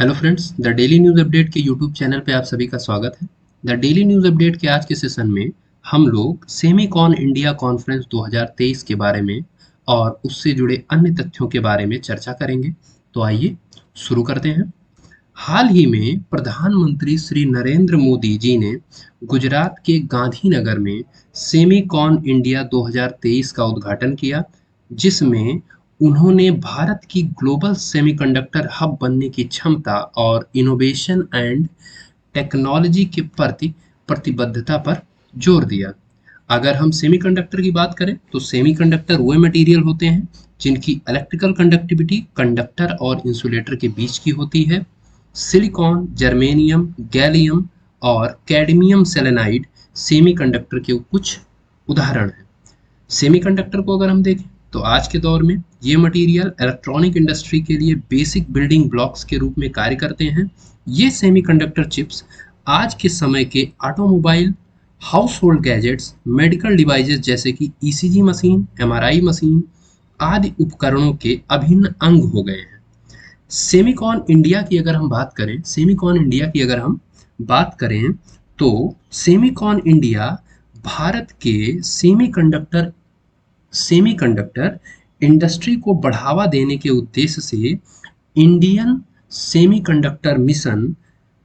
Hello friends, the daily news update के YouTube channel पे आप सभी का स्वागत है। द डेली न्यूज़ अपडेट के आज के सेशन में हम लोग सेमीकॉन इंडिया कॉन्फ्रेंस 2023 के बारे में और उससे जुड़े अन्य तथ्यों के बारे में चर्चा करेंगे। तो आइए शुरू करते हैं। हाल ही में प्रधानमंत्री श्री नरेंद्र मोदी जी ने गुजरात के गांधीनगर में सेमीकॉन इंडिया 2023 का उद्घाटन किया, जिसमें उन्होंने भारत की ग्लोबल सेमीकंडक्टर हब बनने की क्षमता और इनोवेशन एंड टेक्नोलॉजी के प्रति प्रतिबद्धता पर जोर दिया। अगर हम सेमीकंडक्टर की बात करें तो सेमीकंडक्टर वो मटेरियल होते हैं जिनकी इलेक्ट्रिकल कंडक्टिविटी कंडक्टर और इंसुलेटर के बीच की होती है। सिलिकॉन, जर्मेनियम, गैलियम और कैडमियम सेलेनाइड सेमीकंडक्टर के कुछ उदाहरण हैं। सेमीकंडक्टर को अगर हम देखें तो आज के दौर में ये मटेरियल इलेक्ट्रॉनिक इंडस्ट्री के लिए बेसिक बिल्डिंग ब्लॉक्स के रूप में कार्य करते हैं। ये सेमीकंडक्टर चिप्स आज के समय के automobile, house hold gadgets, medical devices जैसे कि ईसीजी मशीन, एमआरआई मशीन आदि उपकरणों के अभिन्न अंग हो गए हैं। सेमीकॉन इंडिया की अगर हम बात करें तो सेमीकॉन इंडिया भारत के सेमीकंडक्टर इंडस्ट्री को बढ़ावा देने के उद्देश्य से इंडियन सेमीकंडक्टर मिशन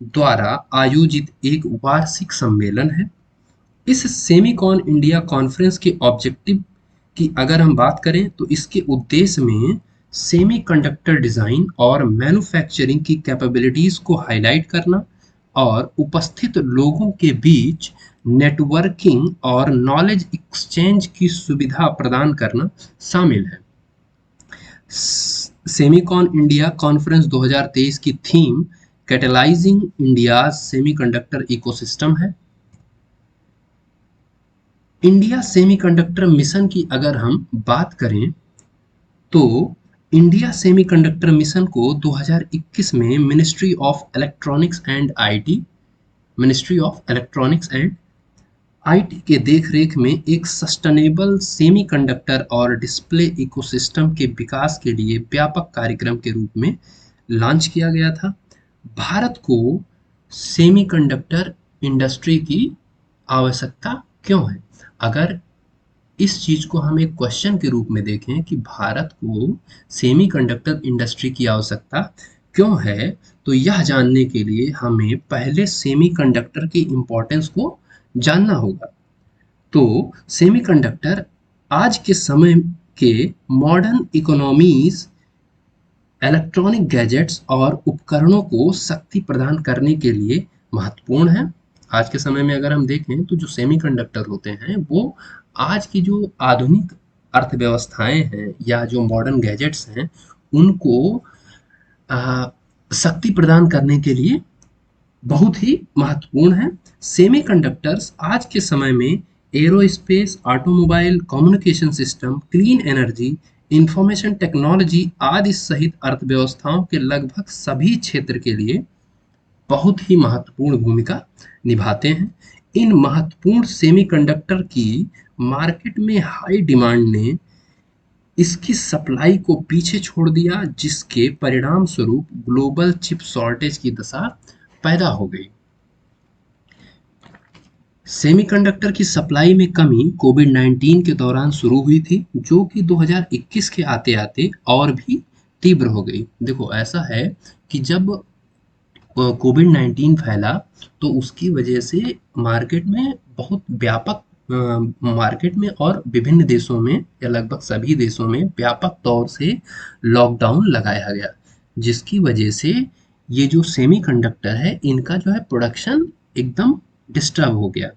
द्वारा आयोजित एक वार्षिक सम्मेलन है। इस सेमीकॉन इंडिया कॉन्फ्रेंस के ऑब्जेक्टिव की अगर हम बात करें तो इसके उद्देश्य में सेमीकंडक्टर डिजाइन और मैन्युफैक्चरिंग की कैपेबिलिटीज को हाईलाइट करना और उपस्थित लोगों के बीच नेटवर्किंग और नॉलेज एक्सचेंज की सुविधा प्रदान करना शामिल है। सेमीकॉन इंडिया कॉन्फ्रेंस 2023 की theme catalysing India semiconductor ecosystem है। इंडिया सेमीकंडक्टर मिशन की अगर हम बात करें तो इंडिया सेमीकंडक्टर मिशन को 2021 में ministry of electronics and IT के देखरेख में एक सस्टेनेबल सेमीकंडक्टर और डिस्प्ले इकोसिस्टम के विकास के लिए व्यापक कार्यक्रम के रूप में लॉन्च किया गया था। भारत को सेमीकंडक्टर इंडस्ट्री की आवश्यकता क्यों है? अगर इस चीज को हम एक क्वेश्चन के रूप में देखें कि भारत को सेमीकंडक्टर इंडस्ट्री की आवश्यकता क्यों है, तो यह जानने के लिए हमें पहले सेमीकंडक्टर की इंपॉर्टेंस को जानना होगा। तो सेमीकंडक्टर आज के समय के मॉडर्न इकोनॉमीज इलेक्ट्रॉनिक गैजेट्स और उपकरणों को शक्ति प्रदान करने के लिए महत्वपूर्ण है। आज के समय में अगर हम देखें तो जो सेमीकंडक्टर होते हैं वो आज की जो आधुनिक अर्थव्यवस्थाएं हैं या जो मॉडर्न गैजेट्स हैं उनको शक्ति प्रदान करने के लिए बहुत ही महत्वपूर्ण है। सेमीकंडक्टर्स आज के समय में aerospace, automobile, communication system, clean energy, information technology आदि सहित अर्थव्यवस्थाओं के लगभग सभी क्षेत्र के लिए बहुत ही महत्वपूर्ण भूमिका निभाते हैं। इन महत्वपूर्ण सेमीकंडक्टर की मार्केट में हाई डिमांड ने इसकी सप्लाई को पीछे छोड़ दिया, जिसके परिणाम स्वरूप ग्लोबल चिप शॉर्टेज की दशा पैदा हो गई। सेमीकंडक्टर की सप्लाई में कमी कोविड-19 के दौरान शुरू हुई थी, जो कि 2021 के आते आते और भी तीव्र हो गई। देखो, ऐसा है कि जब कोविड-19 फैला तो उसकी वजह से मार्केट में बहुत व्यापक मार्केट में और विभिन्न देशों में या लगभग सभी देशों में व्यापक तौर से लॉकडाउन लगाया गया, जिसकी वजह से ये जो सेमीकंडक्टर है इनका जो है प्रोडक्शन एकदम डिस्टर्ब हो गया।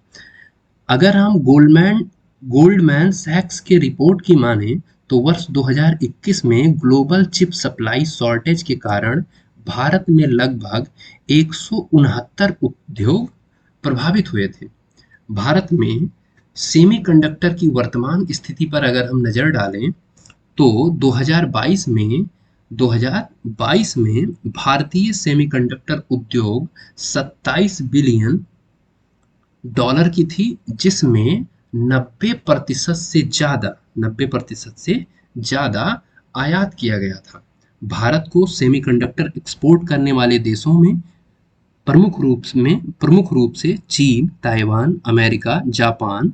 अगर हम गोल्डमैन सैक्स के रिपोर्ट की माने तो वर्ष 2021 में ग्लोबल चिप सप्लाई शॉर्टेज के कारण भारत में लगभग 169 उद्योग प्रभावित हुए थे। भारत में सेमीकंडक्टर की वर्तमान स्थिति पर अगर हम नजर डालें तो 2022 में भारतीय सेमीकंडक्टर उद्योग 27 बिलियन डॉलर की थी, जिसमें 90% से ज्यादा आयात किया गया था। भारत को सेमीकंडक्टर एक्सपोर्ट करने वाले देशों में प्रमुख रूप से चीन, ताइवान, अमेरिका, जापान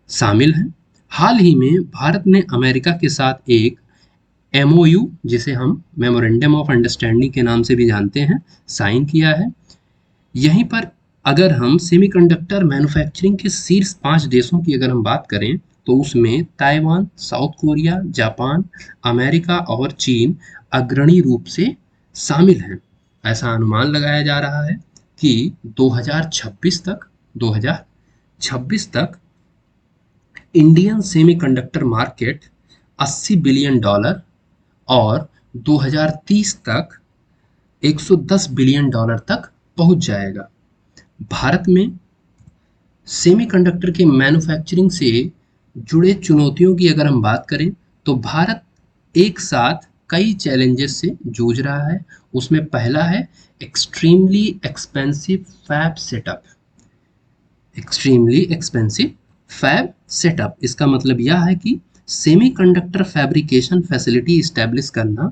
शामिल हैं। हाल ही में भारत ने अमेरिका के साथ एक एमओयू, जिसे हम मेमोरेंडम ऑफ अंडरस्टैंडिंग के नाम से भी जानते हैं, साइन किया है। यहीं पर अगर हम सेमीकंडक्टर मैन्युफैक्चरिंग के शीर्ष 5 देशों की अगर हम बात करें तो उसमें Taiwan, south Korea, Japan, America और चीन अग्रणी रूप से शामिल हैं। ऐसा अनुमान लगाया जा रहा है कि 2026 तक इंडियन सेमीकंडक्टर मार्केट $80 बिलियन और 2030 तक $110 बिलियन तक पहुंच जाएगा। भारत में सेमीकंडक्टर के मैन्युफैक्चरिंग से जुड़े चुनौतियों की अगर हम बात करें तो भारत एक साथ कई चैलेंजेस से जूझ रहा है। उसमें पहला है extremely expensive fab setup. Extremely expensive fab setup, इसका मतलब यह है कि सेमीकंडक्टर फैब्रिकेशन फैसिलिटी इस्टेब्लिश करना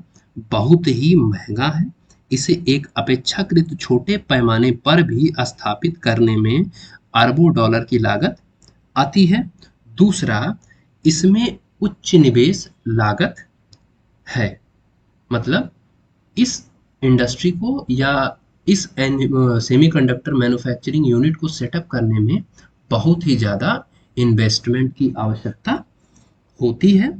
बहुत ही महंगा है। इसे एक अपेक्षाकृत छोटे पैमाने पर भी स्थापित करने में अरबों डॉलर की लागत आती है। दूसरा, इसमें उच्च निवेश लागत है। मतलब इस इंडस्ट्री को या इस सेमीकंडक्टर मैन्युफैक्चरिंग यूनिट को सेटअप करने में बहुत ही ज़्यादा इन्वेस्टमेंट की आवश्यकता होती है।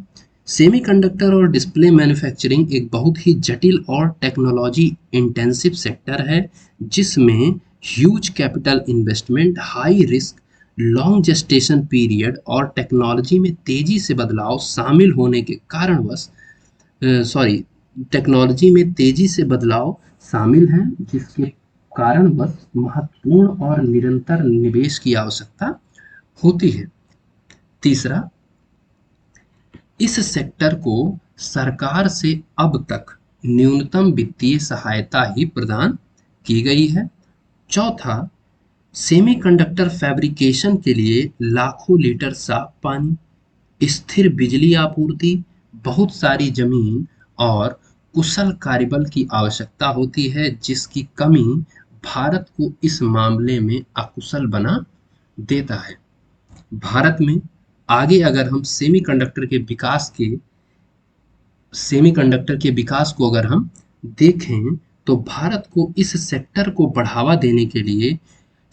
सेमीकंडक्टर और डिस्प्ले मैन्युफैक्चरिंग एक बहुत ही जटिल और टेक्नोलॉजी इंटेंसिव सेक्टर है, जिसमें huge capital investment, high risk, long gestation period और टेक्नोलॉजी में तेजी से बदलाव शामिल होने के कारणवश टेक्नोलॉजी में तेजी से बदलाव शामिल हैं, जिसके कारणवश महत्वपूर्ण और निरंतर निवेश की आवश्यकता होती है। तीसरा, इस सेक्टर को सरकार से अब तक न्यूनतम वित्तीय सहायता ही प्रदान की गई है। चौथा, सेमीकंडक्टर फैब्रिकेशन के लिए लाखों लीटर साफ पानी, स्थिर बिजली आपूर्ति, बहुत सारी जमीन और कुशल कार्यबल की आवश्यकता होती है, जिसकी कमी भारत को इस मामले में अकुशल बना देता है। भारत में आगे अगर हम सेमीकंडक्टर के विकास को अगर हम देखें तो भारत को इस सेक्टर को बढ़ावा देने के लिए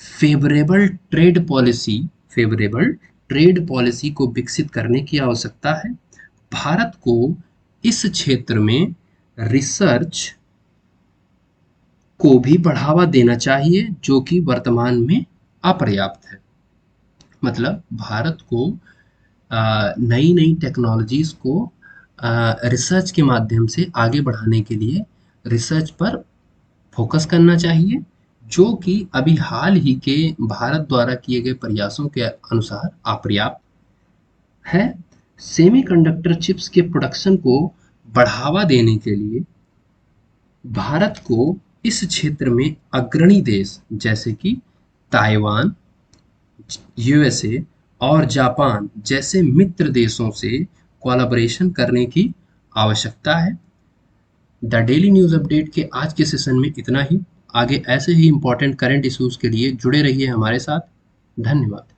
फेवरेबल ट्रेड पॉलिसी को विकसित करने की आवश्यकता है। भारत को इस क्षेत्र में रिसर्च को भी बढ़ावा देना चाहिए, जो कि वर्तमान में अपर्याप्त है। मतलब भारत को नई नई टेक्नोलॉजीज को रिसर्च के माध्यम से आगे बढ़ाने के लिए रिसर्च पर फोकस करना चाहिए, जो कि अभी हाल ही के भारत द्वारा किए गए प्रयासों के अनुसार अपर्याप्त है। सेमीकंडक्टर चिप्स के प्रोडक्शन को बढ़ावा देने के लिए भारत को इस क्षेत्र में अग्रणी देश जैसे कि ताइवान, यूएसए और जापान जैसे मित्र देशों से कोलैबोरेशन करने की आवश्यकता है। द डेली न्यूज़ अपडेट के आज के सेशन में इतना ही। आगे ऐसे ही इंपॉर्टेंट करंट इश्यूज के लिए जुड़े रहिए हमारे साथ। धन्यवाद।